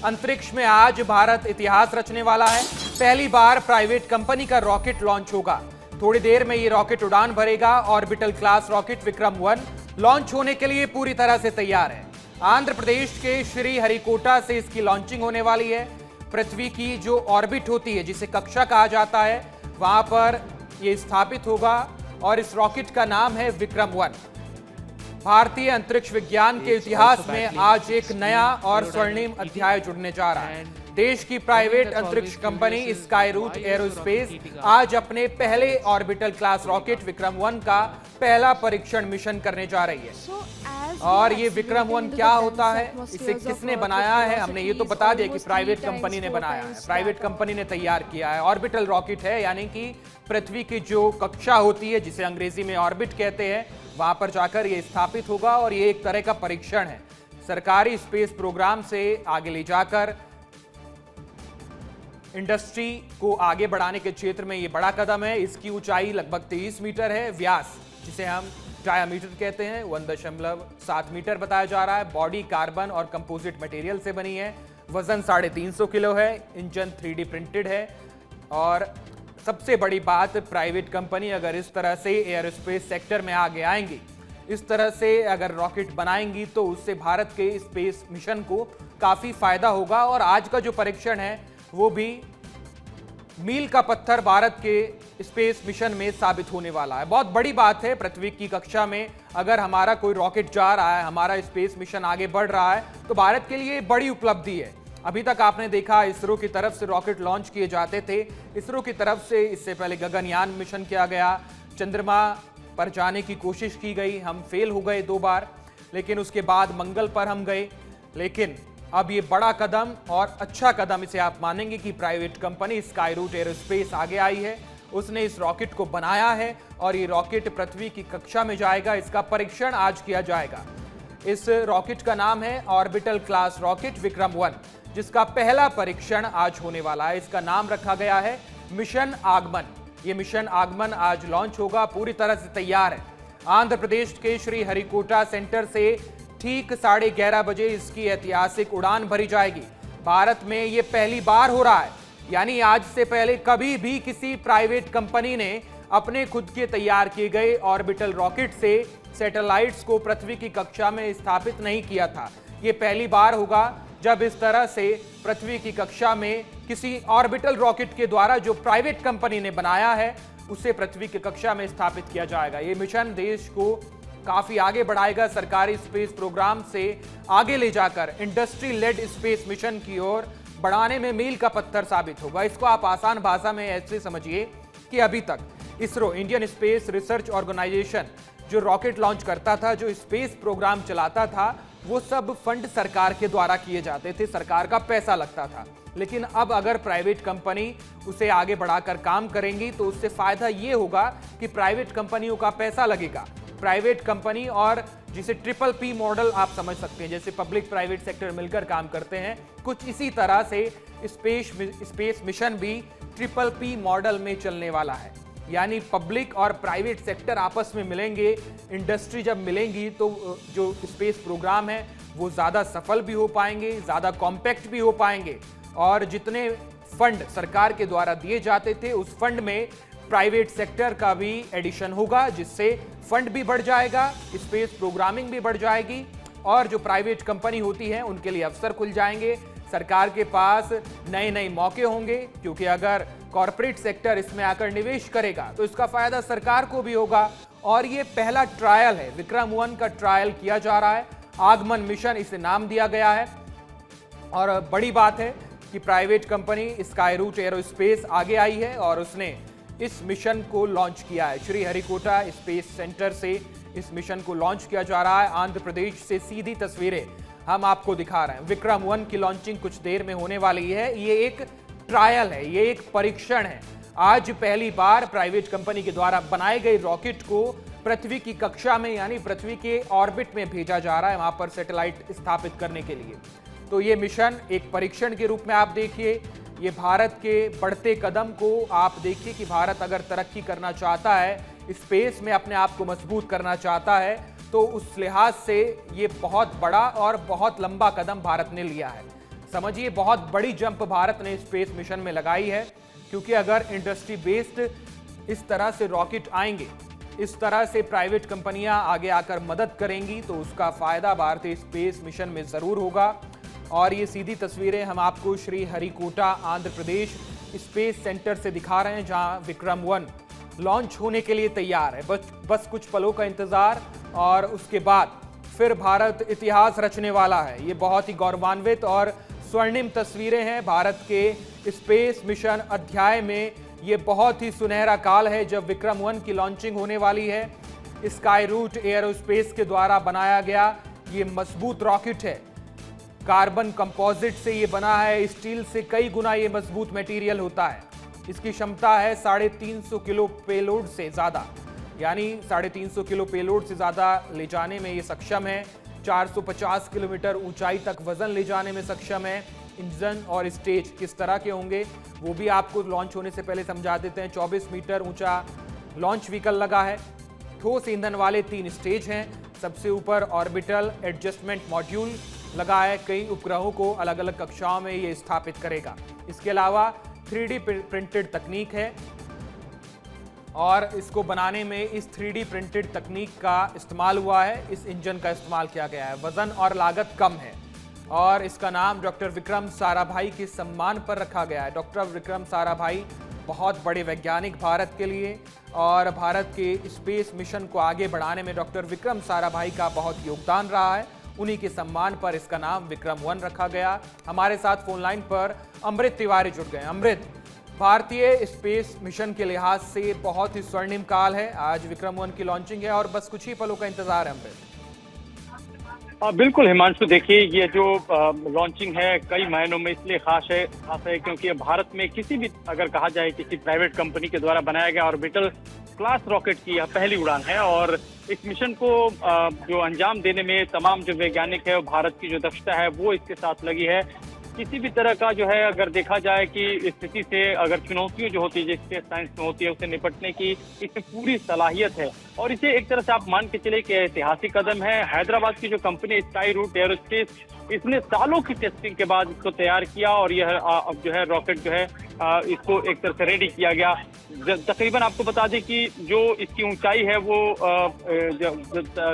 अंतरिक्ष में आज भारत इतिहास रचने वाला है। पहली बार प्राइवेट कंपनी का रॉकेट लॉन्च होगा। थोड़ी देर में ये रॉकेट उड़ान भरेगा। ऑर्बिटल क्लास रॉकेट विक्रम-1 लॉन्च होने के लिए पूरी तरह से तैयार है। आंध्र प्रदेश के श्रीहरिकोटा से इसकी लॉन्चिंग होने वाली है। पृथ्वी की जो ऑर्बिट होती है, जिसे कक्षा कहा जाता है, वहां पर यह स्थापित होगा और इस रॉकेट का नाम है विक्रम-1। भारतीय अंतरिक्ष विज्ञान के इतिहास में आज एक नया और स्वर्णिम अध्याय जुड़ने जा रहा है। देश की प्राइवेट अंतरिक्ष कंपनी स्काईरूट एरोस्पेस आज अपने पहले ऑर्बिटल क्लास रॉकेट विक्रम-1 का पहला परीक्षण मिशन करने जा रही है। और ये विक्रम-1 क्या होता है, इसे किसने बनाया है, हमने ये तो बता दिया कि प्राइवेट कंपनी ने बनाया है, प्राइवेट कंपनी ने तैयार किया है। ऑर्बिटल रॉकेट है, यानी कि पृथ्वी की जो कक्षा होती है, जिसे अंग्रेजी में ऑर्बिट कहते हैं, वहां पर जाकर ये स्थापित होगा। और ये एक तरह का परीक्षण है। सरकारी स्पेस प्रोग्राम से आगे ले जाकर इंडस्ट्री को आगे बढ़ाने के क्षेत्र में ये बड़ा कदम है। इसकी ऊंचाई लगभग 23 मीटर है। व्यास, जिसे हम डायामीटर कहते हैं, 1.7 मीटर बताया जा रहा है। बॉडी कार्बन और कंपोजिट मटेरियल से बनी है। वजन 350 किलो है। इंजन 3D प्रिंटेड है। और सबसे बड़ी बात, प्राइवेट कंपनी अगर इस तरह से एयरोस्पेस सेक्टर में आगे आएंगी, इस तरह से अगर रॉकेट बनाएंगी, तो उससे भारत के स्पेस मिशन को काफी फायदा होगा। और आज का जो परीक्षण है वो भी मील का पत्थर भारत के स्पेस मिशन में साबित होने वाला है। बहुत बड़ी बात है। पृथ्वी की कक्षा में अगर हमारा कोई रॉकेट जा रहा है, हमारा स्पेस मिशन आगे बढ़ रहा है, तो भारत के लिए बड़ी उपलब्धि है। अभी तक आपने देखा इसरो की तरफ से रॉकेट लॉन्च किए जाते थे। इसरो की तरफ से इससे पहले गगनयान मिशन किया गया, चंद्रमा पर जाने की कोशिश की गई, हम फेल हो गए 2 बार, लेकिन उसके बाद मंगल पर हम गए। लेकिन अब ये बड़ा कदम और अच्छा कदम इसे आप मानेंगे कि प्राइवेट कंपनी स्काईरूट एरोस्पेस आगे आई है। उसने इस रॉकेट को बनाया है और ये रॉकेट पृथ्वी की कक्षा में जाएगा। इसका परीक्षण आज किया जाएगा। इस रॉकेट का नाम है ऑर्बिटल क्लास रॉकेट विक्रम-1, जिसका पहला परीक्षण आज होने वाला है। इसका नाम रखा गया है मिशन आगमन। ये मिशन आगमन आज लॉन्च होगा, पूरी तरह से तैयार है। आंध्र प्रदेश के श्रीहरिकोटा सेंटर से ठीक 11:30 बजे इसकी ऐतिहासिक उड़ान भरी जाएगी। भारत में यह पहली बार हो रहा है, यानी आज से पहले कभी भी किसी प्राइवेट कंपनी ने अपने खुद के तैयार किए गए ऑर्बिटल रॉकेट से सैटेलाइट्स को पृथ्वी की कक्षा में स्थापित नहीं किया था। यह पहली बार होगा जब इस तरह से पृथ्वी की कक्षा में किसी ऑर्बिटल रॉकेट के द्वारा, जो प्राइवेट कंपनी ने बनाया है, उसे पृथ्वी की कक्षा में स्थापित किया जाएगा। यह मिशन देश को काफी आगे बढ़ाएगा। सरकारी स्पेस प्रोग्राम से आगे ले जाकर इंडस्ट्री लेड स्पेस मिशन की ओर बढ़ाने में मील का पत्थर साबित होगा। इसको आप आसान भाषा में ऐसे समझिए कि अभी तक ISRO, Indian Space Research Organisation, जो रॉकेट लॉन्च करता था, जो स्पेस प्रोग्राम चलाता था, वो सब फंड सरकार के द्वारा किए जाते थे, सरकार का पैसा लगता था। लेकिन अब अगर प्राइवेट कंपनी उसे आगे बढ़ाकर काम करेंगी, तो उससे फायदा ये होगा कि प्राइवेट कंपनियों का पैसा लगेगा। प्राइवेट कंपनी और जिसे PPP मॉडल आप समझ सकते हैं, जैसे पब्लिक प्राइवेट सेक्टर मिलकर काम करते हैं, कुछ इसी तरह से स्पेस मिशन भी PPP मॉडल में चलने वाला है। यानी पब्लिक और प्राइवेट सेक्टर आपस में मिलेंगे, इंडस्ट्री जब मिलेंगी, तो जो स्पेस प्रोग्राम है वो ज़्यादा सफल भी हो पाएंगे, ज़्यादा कॉम्पैक्ट भी हो पाएंगे। और जितने फंड सरकार के द्वारा दिए जाते थे, उस फंड में प्राइवेट सेक्टर का भी एडिशन होगा, जिससे फंड भी बढ़ जाएगा, स्पेस प्रोग्रामिंग भी बढ़ जाएगी, और जो प्राइवेट कंपनी होती है उनके लिए अवसर खुल जाएंगे। सरकार के पास नए नए मौके होंगे, क्योंकि अगर कॉर्पोरेट सेक्टर इसमें आकर निवेश करेगा तो इसका फायदा सरकार को भी होगा। और ये पहला ट्रायल है, विक्रम-1 का ट्रायल किया जा रहा है। आगमन मिशन इसे नाम दिया गया है। और बड़ी बात है कि प्राइवेट कंपनी स्काईरूट एरोस्पेस आगे आई है और उसने इस मिशन को लॉन्च किया है। श्रीहरिकोटा स्पेस सेंटर से इस मिशन को लॉन्च किया जा रहा है। आंध्र प्रदेश से सीधी तस्वीरें हम आपको दिखा रहे हैं। विक्रम-1 की लॉन्चिंग कुछ देर में होने वाली है। ये एक ट्रायल है, ये एक परीक्षण है। आज पहली बार प्राइवेट कंपनी के द्वारा बनाए गए रॉकेट को पृथ्वी की कक्षा में, यानी पृथ्वी के ऑर्बिट में भेजा जा रहा है, वहां पर सैटेलाइट स्थापित करने के लिए। तो ये मिशन एक परीक्षण के रूप में आप देखिए। ये भारत के बढ़ते कदम को आप देखिए कि भारत अगर तरक्की करना चाहता है, स्पेस में अपने आप को मजबूत करना चाहता है, तो उस लिहाज से ये बहुत बड़ा और बहुत लंबा कदम भारत ने लिया है। समझिए बहुत बड़ी जंप भारत ने स्पेस मिशन में लगाई है, क्योंकि अगर इंडस्ट्री बेस्ड इस तरह से रॉकेट आएंगे, इस तरह से प्राइवेट कंपनियां आगे आकर मदद करेंगी, तो उसका फायदा भारतीय स्पेस मिशन में जरूर होगा। और ये सीधी तस्वीरें हम आपको श्री हरिकोटा आंध्र प्रदेश स्पेस सेंटर से दिखा रहे हैं, जहां विक्रम-1 लॉन्च होने के लिए तैयार है। बस कुछ पलों का इंतजार और उसके बाद फिर भारत इतिहास रचने वाला है। ये बहुत ही गौरवान्वित और स्वर्णिम तस्वीरें हैं भारत के स्पेस मिशन अध्याय में। ये बहुत ही सुनहरा काल है जब विक्रम-1 की लॉन्चिंग होने वाली है। स्काई रूट एयरोस्पेस के द्वारा बनाया गया ये मजबूत रॉकेट है, कार्बन कंपोजिट से ये बना है, स्टील से कई गुना ये मजबूत मटेरियल होता है। इसकी क्षमता है 350 किलो पेलोड से ज्यादा, यानी 350 किलो पेलोड से ज्यादा ले जाने में ये सक्षम है। 450 किलोमीटर ऊंचाई तक वजन ले जाने में सक्षम है। इंजन और स्टेज किस तरह के होंगे वो भी आपको लॉन्च होने से पहले समझा देते हैं। 24 मीटर ऊंचा लॉन्च व्हीकल लगा है। ठोस ईंधन वाले 3 स्टेज हैं। सबसे ऊपर ऑर्बिटल एडजस्टमेंट मॉड्यूल लगा है, कई उपग्रहों को अलग अलग कक्षाओं में ये स्थापित करेगा। इसके अलावा 3D प्रिंटेड तकनीक है और इसको बनाने में इस 3D प्रिंटेड तकनीक का इस्तेमाल हुआ है। इस इंजन का इस्तेमाल किया गया है। वजन और लागत कम है और इसका नाम डॉक्टर विक्रम साराभाई के सम्मान पर रखा गया है। डॉक्टर विक्रम साराभाई बहुत बड़े वैज्ञानिक भारत के लिए, और भारत के स्पेस मिशन को आगे बढ़ाने में डॉक्टर विक्रम साराभाई का बहुत योगदान रहा है। उन्हीं के सम्मान पर इसका नाम विक्रम-1 रखा गया। हमारे साथ फोन लाइन पर अमृत तिवारी जुड़ गए। अमृत, भारतीय स्पेस मिशन के लिहाज से बहुत ही स्वर्णिम काल है। आज विक्रम-1 की लॉन्चिंग है और बस कुछ ही पलों का इंतजार है। अमृत। बिल्कुल हिमांशु, देखिए ये जो लॉन्चिंग है कई मायनों में इसलिए खास है क्योंकि भारत में किसी भी, अगर कहा जाए किसी प्राइवेट कंपनी के द्वारा बनाया गया ऑर्बिटल क्लास रॉकेट की यह पहली उड़ान है। और इस मिशन को जो अंजाम देने में तमाम जो वैज्ञानिक है, भारत की जो दक्षता है वो इसके साथ लगी है। किसी भी तरह का जो है, अगर देखा जाए कि स्थिति से, अगर चुनौतियां जो होती है जिससे साइंस में होती है, उसे निपटने की इसमें पूरी सलाहियत है। और इसे एक तरह से आप मान के चले कि ऐतिहासिक कदम है। हैदराबाद की जो कंपनी स्काई रूट एयरोस्पेस, इसने सालों की टेस्टिंग के बाद इसको तैयार किया और यह अब जो है रॉकेट जो है इसको एक तरह से रेडी किया गया। तकरीबन आपको बता दें कि जो इसकी ऊंचाई है वो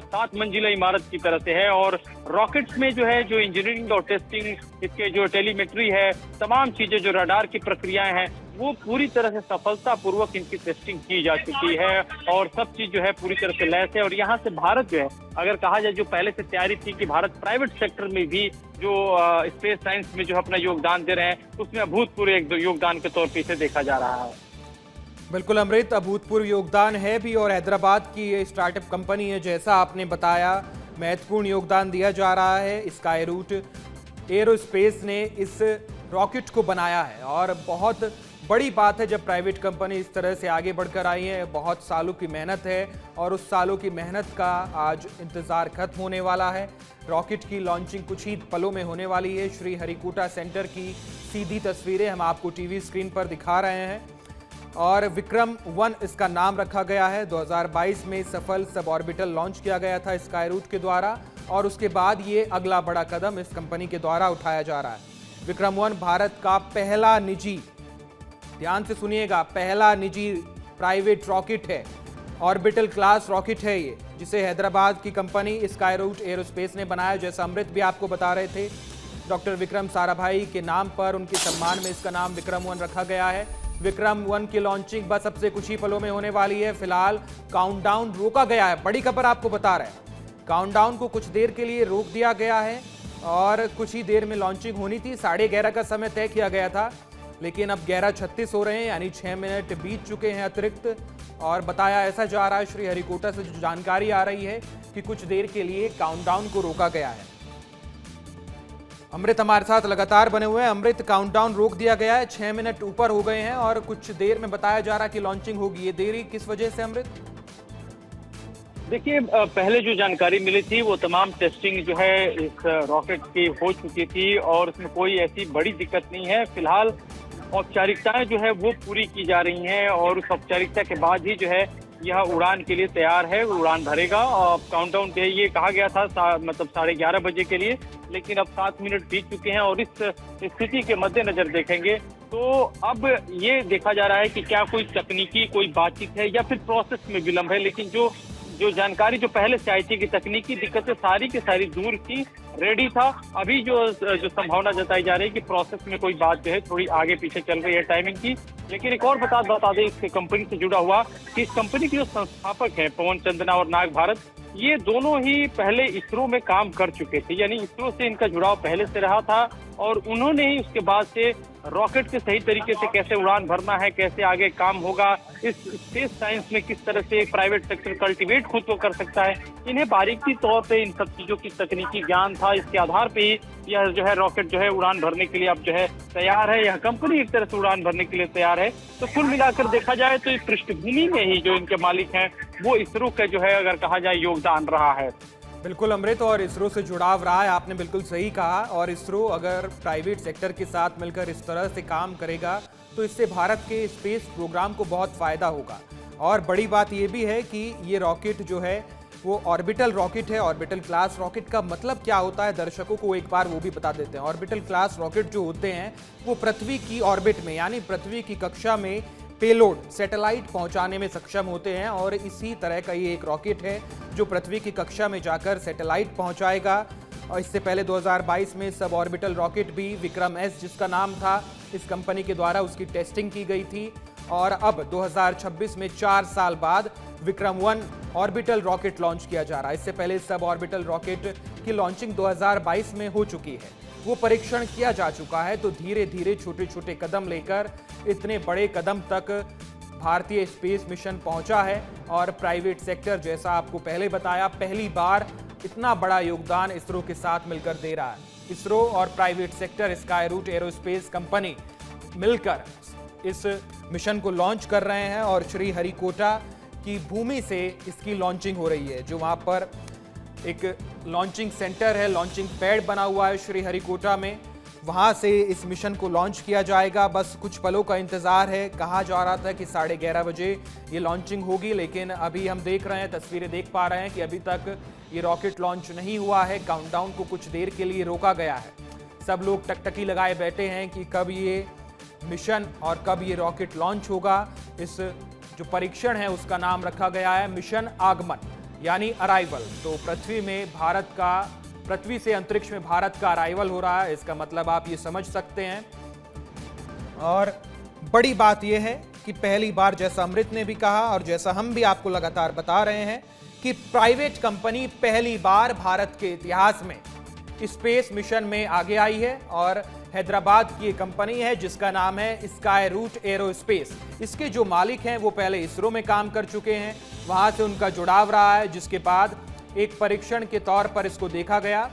7 मंजिला इमारत की तरह से है। और रॉकेट्स में जो है, जो इंजीनियरिंग और टेस्टिंग, इसके जो टेलीमेट्री है, तमाम चीजें, जो रडार की प्रक्रियाएं हैं, वो पूरी तरह से सफलतापूर्वक इनकी टेस्टिंग की जा चुकी है और सब चीज जो है पूरी तरह से लैस है। और यहाँ से भारत जो है, अगर कहा जाए जो पहले से तैयारी थी कि भारत प्राइवेट सेक्टर में भी जो स्पेस साइंस में जो अपना योगदान दे रहे हैं, उसमें अभूतपूर्व एक योगदान के तौर पर इसे देखा जा रहा है। बिल्कुल अमृत, अभूतपूर्व योगदान है भी और हैदराबाद की ये स्टार्टअप कंपनी है, जैसा आपने बताया, महत्वपूर्ण योगदान दिया जा रहा है। स्काई रूट एयरोस्पेस ने इस रॉकेट को बनाया है और बहुत बड़ी बात है जब प्राइवेट कंपनी इस तरह से आगे बढ़कर आई है। बहुत सालों की मेहनत है और उस सालों की मेहनत का आज इंतजार खत्म होने वाला है। रॉकेट की लॉन्चिंग कुछ ही पलों में होने वाली है। श्री हरिकोटा सेंटर की सीधी तस्वीरें हम आपको टीवी स्क्रीन पर दिखा रहे हैं और विक्रम-1 इसका नाम रखा गया है। 2022 में सफल सब ऑर्बिटल लॉन्च किया गया था स्काई रूट के द्वारा और उसके बाद ये अगला बड़ा कदम इस कंपनी के द्वारा उठाया जा रहा है। विक्रम-1 भारत का पहला निजी, ध्यान से सुनिएगा, पहला निजी प्राइवेट रॉकेट है। ऑर्बिटल क्लास रॉकेट है ये, जिसे हैदराबाद की कंपनी स्काई रूट एयरोस्पेस ने बनाया। जैसा अमृत भी आपको बता रहे थे, डॉक्टर विक्रम साराभाई के नाम पर, उनके सम्मान में इसका नाम विक्रम-1 रखा गया है। विक्रम-1 की लॉन्चिंग बस अब से कुछ ही पलों में होने वाली है। फिलहाल काउंटडाउन रोका गया है, बड़ी खबर आपको बता रहे हैं। काउंटडाउन को कुछ देर के लिए रोक दिया गया है और कुछ ही देर में लॉन्चिंग होनी थी। 11:30 का समय तय किया गया था, लेकिन अब 11:36 हो रहे हैं, यानी 6 मिनट बीत चुके हैं अतिरिक्त। और बताया ऐसा जा रहा है, श्री हरिकोटा से जो जानकारी आ रही है कि कुछ देर के लिए काउंटडाउन को रोका गया है। अमृत हमारे साथ लगातार बने हुए हैं। अमृत, काउंटडाउन रोक दिया गया है, 6 मिनट ऊपर हो गए हैं और कुछ देर में बताया जा रहा है कि लॉन्चिंग होगी। ये देरी किस वजह से अमृत? देखिए, पहले जो जानकारी मिली थी वो तमाम टेस्टिंग जो है इस रॉकेट की हो चुकी थी और उसमें कोई ऐसी बड़ी दिक्कत नहीं है। फिलहाल औपचारिकताएं जो है वो पूरी की जा रही हैं और उस औपचारिकता के बाद ही जो है यह उड़ान के लिए तैयार है, उड़ान भरेगा। और काउंटडाउन पे ये कहा गया था मतलब 11:30 बजे के लिए, लेकिन अब 7 मिनट बीत चुके हैं। और इस स्थिति के मद्देनजर देखेंगे तो अब ये देखा जा रहा है कि क्या कोई तकनीकी कोई बातचीत है या फिर प्रोसेस में विलंब है। लेकिन जो जानकारी जो पहले से आई थी कि तकनीकी दिक्कतें सारी की सारी दूर थी, रेडी था। अभी जो संभावना जताई जा रही है कि प्रोसेस में कोई बात जो है थोड़ी आगे पीछे चल रही है टाइमिंग की। लेकिन एक और बता दें इस कंपनी से जुड़ा हुआ कि इस कंपनी के जो संस्थापक हैं पवन चंदना और नाग भारत, ये दोनों ही पहले इसरो में काम कर चुके थे, यानी इसरो से इनका जुड़ाव पहले से रहा था। और उन्होंने ही उसके बाद से रॉकेट के सही तरीके से कैसे उड़ान भरना है, कैसे आगे काम होगा, इस स्पेस साइंस में किस तरह से प्राइवेट सेक्टर कल्टीवेट खुद को कर सकता है, इन्हें बारीकी तौर पे इन सब चीजों की तकनीकी ज्ञान था। इसके आधार पे ही यह जो है रॉकेट जो है उड़ान भरने के लिए अब जो है तैयार है। यह कंपनी एक तरह से उड़ान भरने के लिए तैयार है। तो कुल मिलाकर देखा जाए तो इस पृष्ठभूमि में ही जो इनके मालिक हैं वो इसरो का जो है अगर कहा जाए योगदान रहा है। बिल्कुल अमृत, और इसरो से जुड़ाव रहा है, आपने बिल्कुल सही कहा। और इसरो अगर प्राइवेट सेक्टर के साथ मिलकर इस तरह से काम करेगा तो इससे भारत के स्पेस प्रोग्राम को बहुत फायदा होगा। और बड़ी बात यह भी है कि ये रॉकेट जो है वो ऑर्बिटल रॉकेट है। ऑर्बिटल क्लास रॉकेट का मतलब क्या होता है, दर्शकों को एक बार वो भी बता देते हैं। ऑर्बिटल क्लास रॉकेट जो होते हैं वो पृथ्वी की ऑर्बिट में यानी पृथ्वी की कक्षा में पेलोड सैटेलाइट पहुंचाने में सक्षम होते हैं। और इसी तरह का ये एक रॉकेट है जो पृथ्वी की कक्षा में जाकर सैटेलाइट पहुंचाएगा। और इससे पहले 2022 में सब ऑर्बिटल रॉकेट भी विक्रम एस जिसका नाम था, इस कंपनी के द्वारा उसकी टेस्टिंग की गई थी। और अब 2026 में 4 साल बाद विक्रम 1 ऑर्बिटल रॉकेट लॉन्च किया जा रहा है। इससे पहले सब ऑर्बिटल रॉकेट की लॉन्चिंग 2022 में हो चुकी है, वो परीक्षण किया जा चुका है। तो धीरे धीरे छोटे छोटे कदम लेकर इतने बड़े कदम तक भारतीय स्पेस मिशन पहुंचा है। और प्राइवेट सेक्टर, जैसा आपको पहले बताया, पहली बार इतना बड़ा योगदान इसरो के साथ मिलकर दे रहा है। इसरो और private sector Skyroot Aerospace company मिलकर इस मिशन को लॉन्च कर रहे हैं। और श्रीहरिकोटा की भूमि से इसकी लॉन्चिंग हो रही है, जो वहां पर एक लॉन्चिंग सेंटर है, लॉन्चिंग पैड बना हुआ है श्रीहरिकोटा में, वहां से इस मिशन को लॉन्च किया जाएगा। बस कुछ पलों का इंतजार है। कहा जा रहा था कि 11:30 बजे ये लॉन्चिंग होगी, लेकिन अभी हम देख रहे हैं, तस्वीरें देख पा रहे हैं कि अभी तक ये रॉकेट लॉन्च नहीं हुआ है। काउंटडाउन को कुछ देर के लिए रोका गया है। सब लोग टकटकी लगाए बैठे हैं कि कब ये मिशन और कब ये रॉकेट लॉन्च होगा। इस जो परीक्षण है उसका नाम रखा गया है मिशन आगमन यानी अराइवल। तो पृथ्वी से अंतरिक्ष में भारत का अराइवल हो रहा है, इसका मतलब आप ये समझ सकते हैं। और बड़ी बात यह है कि पहली बार, जैसा अमृत ने भी कहा और जैसा हम भी आपको लगातार बता रहे हैं, कि प्राइवेट कंपनी पहली बार भारत के इतिहास में स्पेस मिशन में आगे आई है। और हैदराबाद की एक कंपनी है जिसका नाम है स्काई रूट एरोस्पेस। इसके जो मालिक हैं वो पहले इसरो में काम कर चुके हैं, वहां से उनका जुड़ाव रहा है, जिसके बाद एक परीक्षण के तौर पर इसको देखा गया